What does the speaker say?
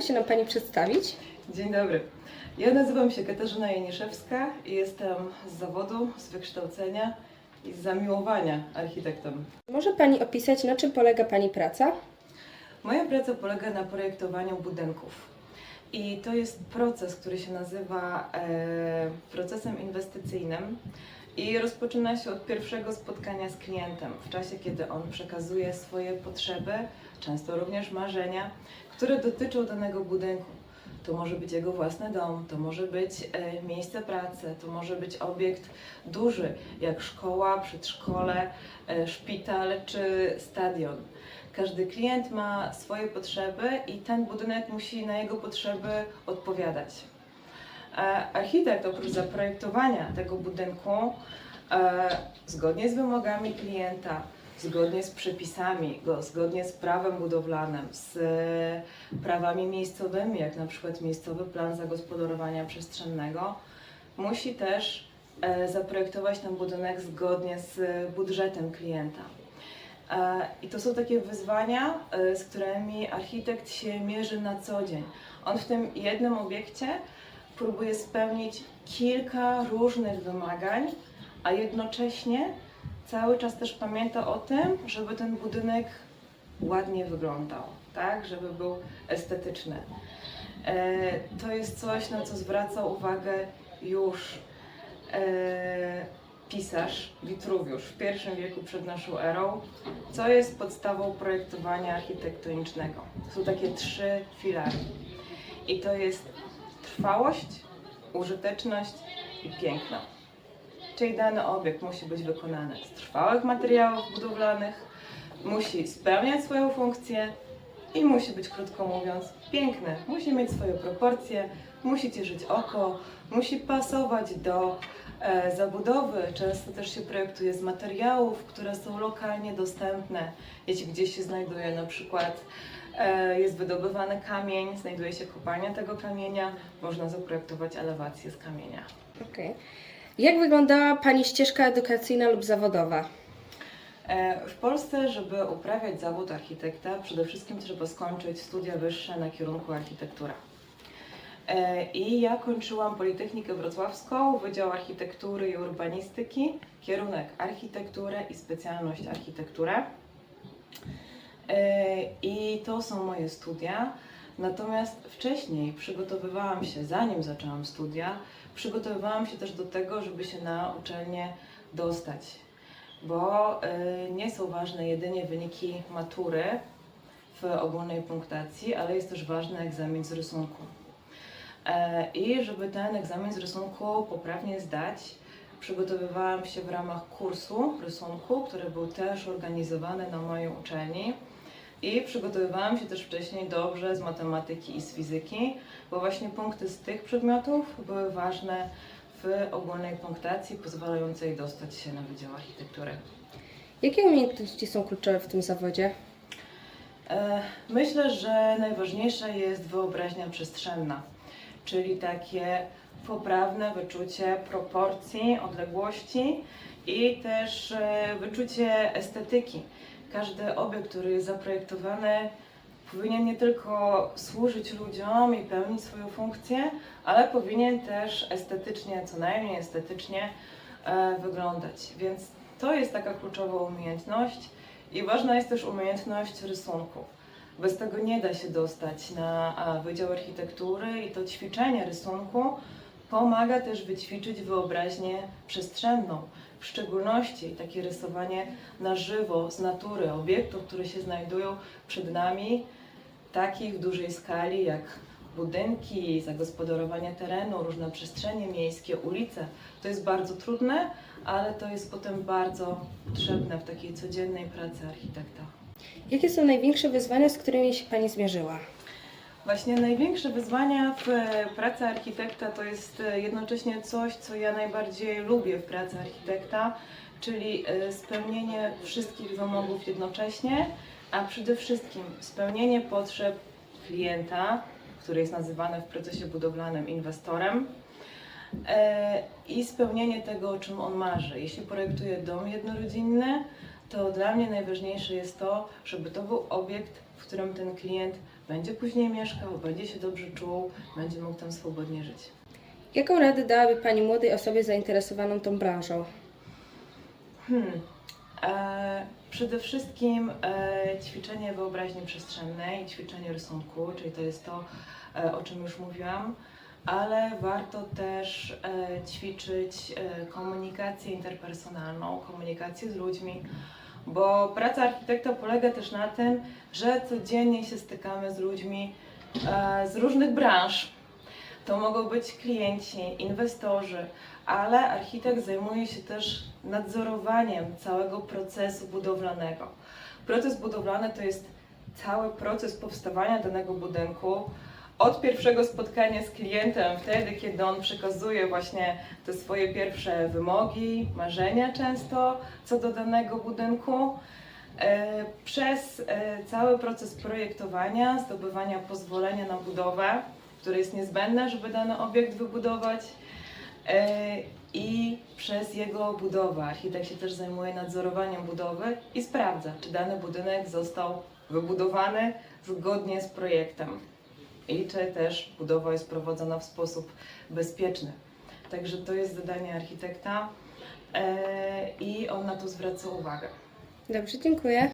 mogłaby się nam Pani przedstawić? Dzień dobry. Ja nazywam się Katarzyna Janiszewska i jestem z zawodu, z wykształcenia i z zamiłowania architektem. Może Pani opisać, na czym polega Pani praca? Moja praca polega na projektowaniu budynków. I to jest proces, który się nazywa procesem inwestycyjnym i rozpoczyna się od pierwszego spotkania z klientem, w czasie kiedy on przekazuje swoje potrzeby, często również marzenia, które dotyczą danego budynku. To może być jego własny dom, to może być miejsce pracy, to może być obiekt duży, jak szkoła, przedszkole, szpital czy stadion. Każdy klient ma swoje potrzeby i ten budynek musi na jego potrzeby odpowiadać. Architekt oprócz zaprojektowania tego budynku, zgodnie z wymogami klienta, zgodnie z przepisami, zgodnie z prawem budowlanym, z prawami miejscowymi, jak na przykład miejscowy plan zagospodarowania przestrzennego, musi też zaprojektować ten budynek zgodnie z budżetem klienta. I to są takie wyzwania, z którymi architekt się mierzy na co dzień. On w tym jednym obiekcie próbuje spełnić kilka różnych wymagań, a jednocześnie cały czas też pamięta o tym, żeby ten budynek ładnie wyglądał, tak? Żeby był estetyczny. To jest coś, na co zwraca uwagę już pisarz Vitruviusz w I wieku przed naszą erą, co jest podstawą projektowania architektonicznego. Są takie 3 filary. I to jest trwałość, użyteczność i piękno. Czyli dany obiekt musi być wykonany z trwałych materiałów budowlanych, musi spełniać swoją funkcję i musi być, krótko mówiąc, piękny. Musi mieć swoje proporcje, musi cieszyć oko, musi pasować do zabudowy. Często też się projektuje z materiałów, które są lokalnie dostępne. Jeśli gdzieś się znajduje na przykład jest wydobywany kamień, znajduje się kopalnia tego kamienia, można zaprojektować elewację z kamienia. Okej. Jak wyglądała Pani ścieżka edukacyjna lub zawodowa? W Polsce, żeby uprawiać zawód architekta, przede wszystkim trzeba skończyć studia wyższe na kierunku architektura. I ja kończyłam Politechnikę Wrocławską, Wydział Architektury i Urbanistyki, kierunek architekturę i specjalność architekturę. I to są moje studia. Natomiast wcześniej przygotowywałam się, zanim zaczęłam studia, przygotowywałam się też do tego, żeby się na uczelnię dostać, bo nie są ważne jedynie wyniki matury w ogólnej punktacji, ale jest też ważny egzamin z rysunku. I żeby ten egzamin z rysunku poprawnie zdać, przygotowywałam się w ramach kursu rysunku, który był też organizowany na mojej uczelni. I przygotowywałam się też wcześniej dobrze z matematyki i z fizyki, bo właśnie punkty z tych przedmiotów były ważne w ogólnej punktacji pozwalającej dostać się na Wydział Architektury. Jakie umiejętności są kluczowe w tym zawodzie? Myślę, że najważniejsza jest wyobraźnia przestrzenna, czyli takie poprawne wyczucie proporcji, odległości i też wyczucie estetyki. Każdy obiekt, który jest zaprojektowany, powinien nie tylko służyć ludziom i pełnić swoją funkcję, ale powinien też estetycznie, co najmniej estetycznie wyglądać. Więc to jest taka kluczowa umiejętność i ważna jest też umiejętność rysunku. Bez tego nie da się dostać na Wydział Architektury i to ćwiczenie rysunku pomaga też wyćwiczyć wyobraźnię przestrzenną. W szczególności takie rysowanie na żywo, z natury, obiektów, które się znajdują przed nami, takich w dużej skali jak budynki, zagospodarowanie terenu, różne przestrzenie miejskie, ulice. To jest bardzo trudne, ale to jest potem bardzo potrzebne w takiej codziennej pracy architekta. Jakie są największe wyzwania, z którymi się Pani zmierzyła? Właśnie największe wyzwania w pracy architekta to jest jednocześnie coś, co ja najbardziej lubię w pracy architekta, czyli spełnienie wszystkich wymogów jednocześnie, a przede wszystkim spełnienie potrzeb klienta, który jest nazywany w procesie budowlanym inwestorem, i spełnienie tego, o czym on marzy. Jeśli projektuję dom jednorodzinny, to dla mnie najważniejsze jest to, żeby to był obiekt, w w którym ten klient będzie później mieszkał, będzie się dobrze czuł, będzie mógł tam swobodnie żyć. Jaką radę dałaby Pani młodej osobie zainteresowaną tą branżą? Przede wszystkim ćwiczenie wyobraźni przestrzennej, ćwiczenie rysunku, czyli to jest to, o czym już mówiłam, ale warto też ćwiczyć komunikację interpersonalną, komunikację z ludźmi, bo praca architekta polega też na tym, że codziennie się stykamy z ludźmi z różnych branż. To mogą być klienci, inwestorzy, ale architekt zajmuje się też nadzorowaniem całego procesu budowlanego. Proces budowlany to jest cały proces powstawania danego budynku. Od pierwszego spotkania z klientem, wtedy kiedy on przekazuje właśnie te swoje pierwsze wymogi, marzenia często co do danego budynku, przez cały proces projektowania, zdobywania pozwolenia na budowę, które jest niezbędne, żeby dany obiekt wybudować, i przez jego budowę. Architekt się też zajmuje nadzorowaniem budowy i sprawdza, czy dany budynek został wybudowany zgodnie z projektem i czy też budowa jest prowadzona w sposób bezpieczny. Także to jest zadanie architekta i on na to zwraca uwagę. Dobrze, dziękuję.